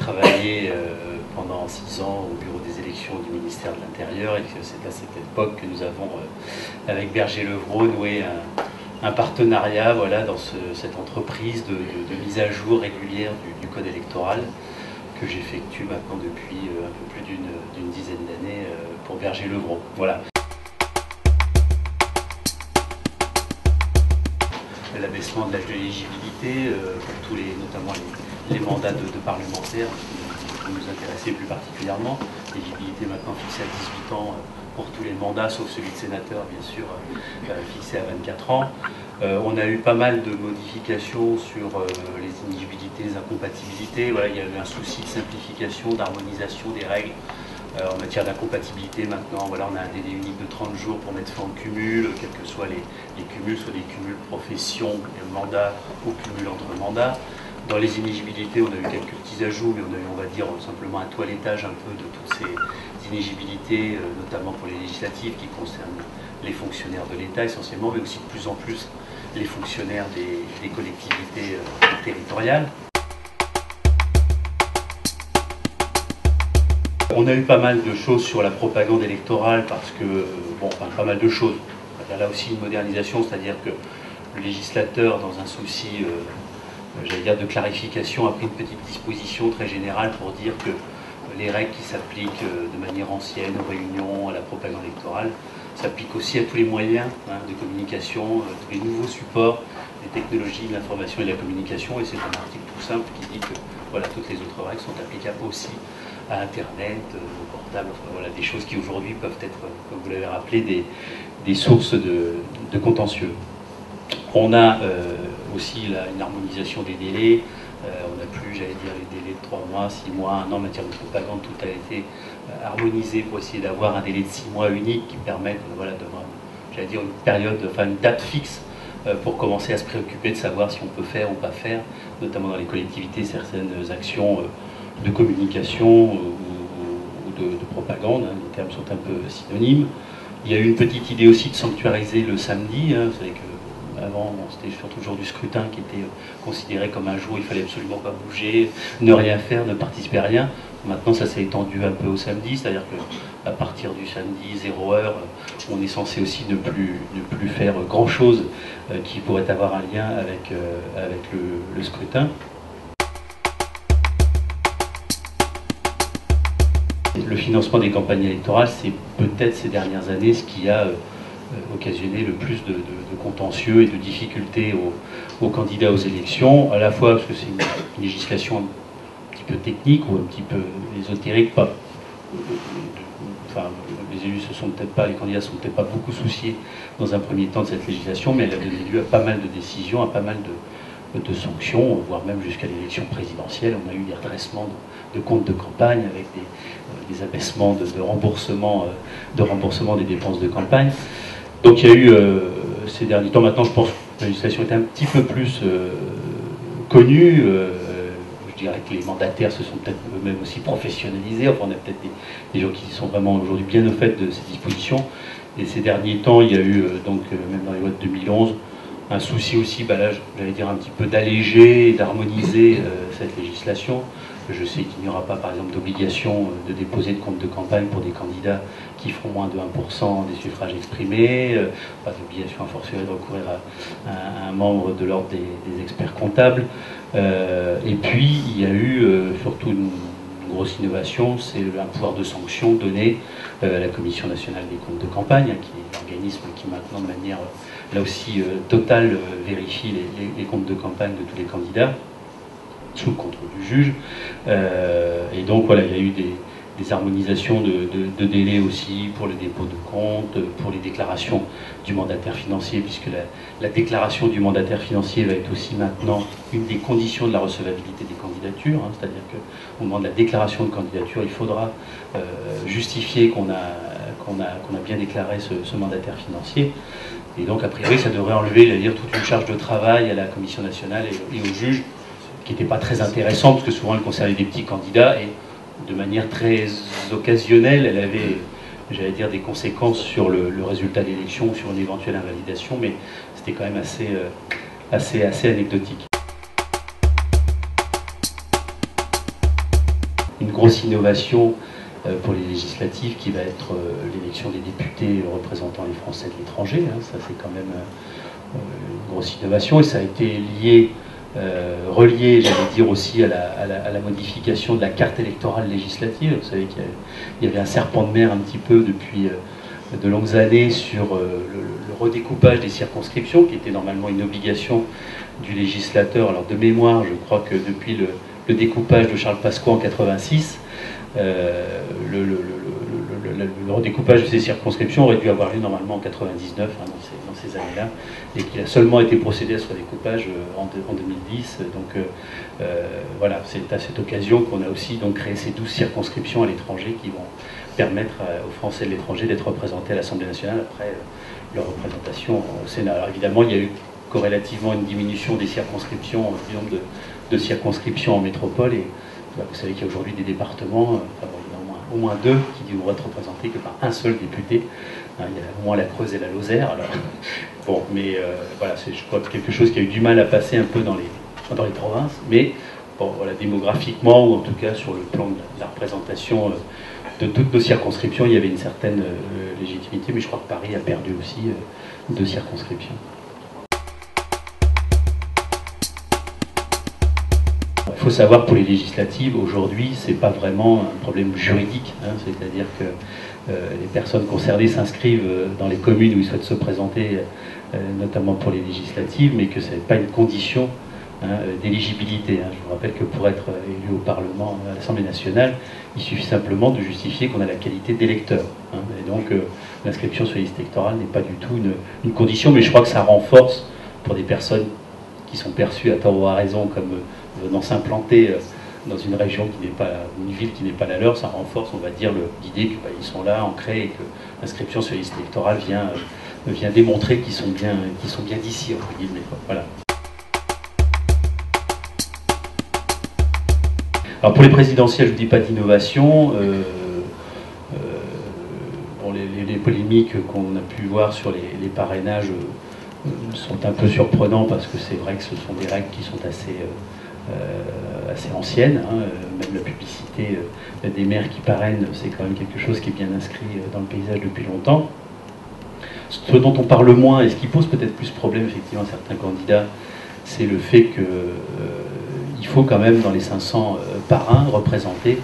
travaillé pendant 6 ans au bureau des élections du ministère de l'Intérieur et que c'est à cette époque que nous avons, avec Berger-Levrault, noué un partenariat dans cette entreprise de mise à jour régulière du code électoral que j'effectue maintenant depuis un peu plus d'une dizaine d'années pour Berger-Levrault. Voilà. L'abaissement de l'âge de l'éligibilité pour tous notamment les mandats de parlementaires qui nous intéressaient plus particulièrement. L'éligibilité maintenant fixée à 18 ans pour tous les mandats, sauf celui de sénateur, bien sûr, fixé à 24 ans. On a eu pas mal de modifications sur les inéligibilités, les incompatibilités. Voilà, il y a eu un souci de simplification, d'harmonisation des règles. En matière d'incompatibilité, maintenant, voilà, on a un délai unique de 30 jours pour mettre fin au cumul, quels que soient les cumuls, soit des cumuls profession et mandat ou cumul entre mandats. Dans les inéligibilités, on a eu quelques petits ajouts, mais on a eu, on va dire, simplement un toilettage un peu de toutes ces inéligibilités, notamment pour les législatives qui concernent les fonctionnaires de l'État essentiellement, mais aussi de plus en plus les fonctionnaires des collectivités territoriales. On a eu pas mal de choses sur la propagande électorale parce que, pas mal de choses. Il y a là aussi une modernisation, c'est-à-dire que le législateur, dans un souci, j'allais dire, de clarification, a pris une petite disposition très générale pour dire que les règles qui s'appliquent de manière ancienne aux réunions, à la propagande électorale, s'appliquent aussi à tous les moyens de communication, tous les nouveaux supports, les technologies de l'information et de la communication. Et c'est un article tout simple qui dit que toutes les autres règles sont applicables aussi à Internet, au portable, des choses qui aujourd'hui peuvent être, comme vous l'avez rappelé, des sources de contentieux. On a aussi une harmonisation des délais. On n'a plus, j'allais dire, les délais de 3 mois, 6 mois, 1 an en matière de propagande. Tout a été harmonisé pour essayer d'avoir un délai de 6 mois unique qui permette d'avoir, j'allais dire, une date fixe pour commencer à se préoccuper de savoir si on peut faire ou pas faire, notamment dans les collectivités, certaines actions de communication ou de propagande. Les termes sont un peu synonymes. Il y a eu une petite idée aussi de sanctuariser le samedi. Vous savez qu'avant, c'était surtout le jour du scrutin qui était considéré comme un jour où il fallait absolument pas bouger, ne rien faire, ne participer à rien. Maintenant, ça s'est étendu un peu au samedi, c'est-à-dire qu'à partir du samedi 0 heure, on est censé aussi ne plus faire grand-chose qui pourrait avoir un lien avec le scrutin. Le financement des campagnes électorales, c'est peut-être ces dernières années ce qui a occasionné le plus de contentieux et de difficultés aux candidats aux élections, à la fois parce que c'est une législation un petit peu technique ou un petit peu ésotérique, les élus les candidats ne se sont peut-être pas beaucoup souciés dans un premier temps de cette législation, mais elle a donné lieu à pas mal de décisions, à pas mal de sanctions, voire même jusqu'à l'élection présidentielle. On a eu des redressements de comptes de campagne avec des abaissements de remboursement des dépenses de campagne. Donc il y a eu ces derniers temps, maintenant je pense que la législation est un petit peu plus connue. Je dirais que les mandataires se sont peut-être eux-mêmes aussi professionnalisés. Enfin, on a peut-être des gens qui sont vraiment aujourd'hui bien au fait de ces dispositions. Et ces derniers temps, il y a eu, même dans les lois de 2011, un souci aussi, là, j'allais dire un petit peu d'alléger et d'harmoniser cette législation. Je sais qu'il n'y aura pas, par exemple, d'obligation de déposer de compte de campagne pour des candidats qui feront moins de 1% des suffrages exprimés, pas d'obligation a fortiori de recourir à un membre de l'ordre des experts comptables. Et puis, il y a eu surtout une grosse innovation, c'est un pouvoir de sanction donné à la Commission nationale des comptes de campagne, qui est l'organisme qui maintenant, de manière là aussi totale, vérifie les comptes de campagne de tous les candidats, sous le contrôle du juge. Et donc voilà, il y a eu des harmonisations de délais aussi pour le dépôt de compte, pour les déclarations du mandataire financier, puisque la déclaration du mandataire financier va être aussi maintenant une des conditions de la recevabilité des candidatures, c'est-à-dire qu'au moment de la déclaration de candidature, il faudra justifier qu'on a bien déclaré ce mandataire financier. Et donc, a priori, ça devrait enlever, toute une charge de travail à la Commission nationale et aux juges, qui n'était pas très intéressant, parce que souvent elle concernait des petits candidats, et de manière très occasionnelle, elle avait, j'allais dire, des conséquences sur le résultat de l'élection, sur une éventuelle invalidation, mais c'était quand même assez anecdotique. une grosse innovation pour les législatives qui va être l'élection des députés représentant les Français de l'étranger. Hein. Ça, c'est quand même une grosse innovation, et ça a été lié, relié, j'allais dire, aussi à la modification de la carte électorale législative. Vous savez qu'il y avait un serpent de mer un petit peu depuis de longues années sur le redécoupage des circonscriptions, qui était normalement une obligation du législateur. Alors de mémoire, je crois que depuis le découpage de Charles Pasqua en 86, le redécoupage de ces circonscriptions aurait dû avoir lieu normalement en 99, hein, dans ces années-là, et qu'il a seulement été procédé à ce redécoupage en 2010. Donc voilà, c'est à cette occasion qu'on a aussi donc créé ces 12 circonscriptions à l'étranger qui vont permettre aux Français de l'étranger d'être représentés à l'Assemblée nationale après leur représentation au Sénat. Alors évidemment, il y a eu corrélativement une diminution des circonscriptions, du nombre de circonscriptions en métropole, et vous savez qu'il y a aujourd'hui des départements, enfin, bon, il y en a au moins 2 qui ne vont être représentés que par un seul député. Hein, il y a au moins la Creuse et la Lozère. Alors, bon, mais voilà, c'est, je crois, quelque chose qui a eu du mal à passer un peu dans les provinces, mais bon, voilà, démographiquement, ou en tout cas sur le plan de la représentation de toutes nos circonscriptions, il y avait une certaine légitimité, mais je crois que Paris a perdu aussi 2 circonscriptions. Il faut savoir, pour les législatives, aujourd'hui, ce n'est pas vraiment un problème juridique, hein, c'est-à-dire que les personnes concernées s'inscrivent dans les communes où ils souhaitent se présenter, notamment pour les législatives, mais que ce n'est pas une condition, hein, d'éligibilité. Hein. Je vous rappelle que pour être élu au Parlement, à l'Assemblée nationale, il suffit simplement de justifier qu'on a la qualité d'électeur. Hein. Et donc l'inscription sur la liste électorale n'est pas du tout une condition, mais je crois que ça renforce, pour des personnes qui sont perçues à tort ou à raison comme venant s'implanter dans une région qui n'est pas, une ville qui n'est pas la leur, ça renforce, on va dire, l'idée qu'ils sont là, ancrés, et que l'inscription sur la liste électorale vient démontrer qu'ils sont bien d'ici, entre guillemets. Voilà. Alors pour les présidentielles, je ne dis pas d'innovation. Bon, les polémiques qu'on a pu voir sur les parrainages sont un peu surprenants, parce que c'est vrai que ce sont des règles qui sont assez anciennes. Hein. Même la publicité des maires qui parrainent, c'est quand même quelque chose qui est bien inscrit dans le paysage depuis longtemps. Ce dont on parle moins, et ce qui pose peut-être plus problème effectivement à certains candidats, c'est le fait qu'il faut quand même, dans les 500 parrains, représenter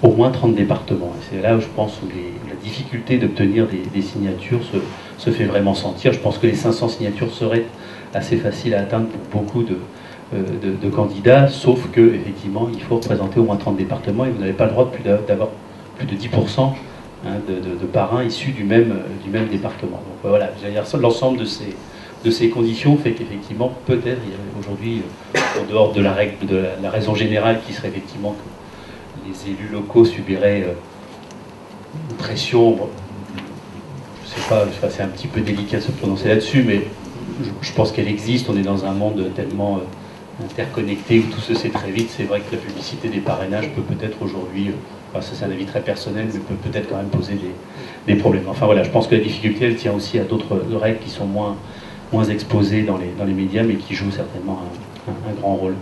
au moins 30 départements. Et c'est là où je pense où la difficulté d'obtenir des signatures se fait vraiment sentir. Je pense que les 500 signatures seraient assez faciles à atteindre pour beaucoup de candidats, sauf que effectivement il faut représenter au moins 30 départements, et vous n'avez pas le droit d'avoir plus de 10%, hein, de parrains issus du même département. Donc voilà, l'ensemble de ces conditions fait qu'effectivement, peut-être, aujourd'hui, en dehors de la règle, de la raison générale qui serait effectivement que les élus locaux subiraient une pression, bon, je sais pas, c'est un petit peu délicat de se prononcer là-dessus, mais je pense qu'elle existe. On est dans un monde tellement interconnecté où tout se sait très vite. C'est vrai que la publicité des parrainages peut peut-être aujourd'hui, enfin, ça c'est un avis très personnel, mais peut peut-être quand même poser des problèmes. Enfin voilà, je pense que la difficulté, elle tient aussi à d'autres règles qui sont moins exposées dans les médias, mais qui jouent certainement un grand rôle.